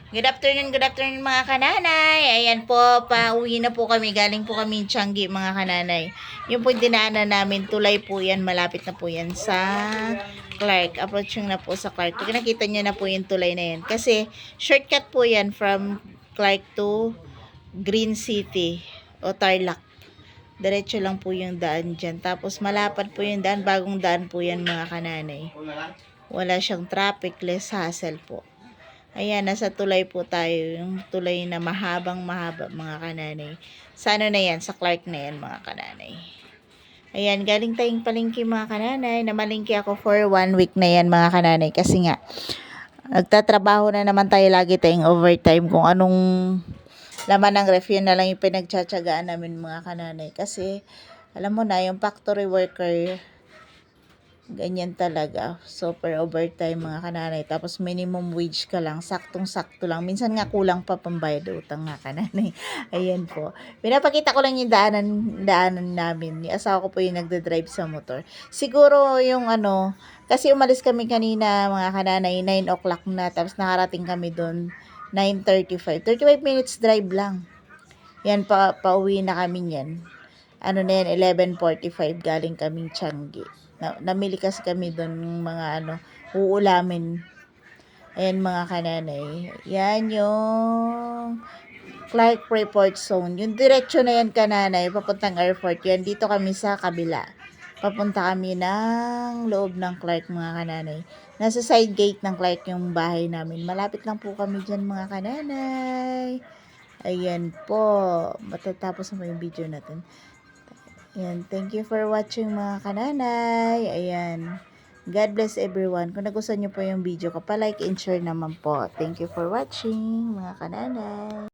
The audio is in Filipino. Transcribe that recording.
Good afternoon mga kananay. Ayan po, pauwi na po kami. Galing po kami Tiangge mga kananay. Yung po dinaanan namin, tulay po yan. Malapit na po yan sa Clark. Approaching na po sa Clark. Pag nakita nyo na po yung tulay na yan. Kasi shortcut po yan from Clark to Green City o Tarlac. Diretso lang po yung daan dyan. Tapos malapad po yung daan. Bagong daan po yan mga kananay. Wala siyang traffic, less hassle po. Ayan, nasa tulay po tayo. Yung tulay na mahaba mga kananay. Sa ano na yan? Sa Clark na yan mga kananay. Ayan, galing tayong palengke mga kananay. Namalengke ako for 1 week na yan mga kananay. Kasi nga, nagtatrabaho na naman tayo lagi tayong overtime. Kung anong laman ng ref, yun na lang yung pinagtsatsagaan namin mga kananay. Kasi, alam mo na, yung factory worker, ganyan talaga. Super overtime mga kananay. Tapos minimum wage ka lang. Saktong-sakto lang. Minsan nga kulang pa pambayad utang nga kananay. Ayan po. Pinapakita ko lang yung daanan namin. Yung asawa ko po yung nagdadrive sa motor. Siguro yung ano, kasi umalis kami kanina mga kananay, 9 o'clock na. Tapos nakarating kami doon, 9:35. 35 minutes drive lang. Yan, pauwi na kami yan. Ano na yan, 11:45 galing kaming Tiangge. Namili kasi kami doon ng mga uulamin. Ayan mga kananay. Yan yung Clark Report Zone. Yung diretso na yan kananay, papuntang airport. Yan, dito kami sa kabila. Papunta kami ng loob ng Clark mga kananay. Nasa side gate ng Clark yung bahay namin. Malapit lang po kami dyan mga kananay. Ayan po. Matatapos na yung video natin. Ayan, thank you for watching mga kananay. Ayan. God bless everyone. Kung nagustuhan nyo po yung video ko, pa-like and share naman po. Thank you for watching mga kananay.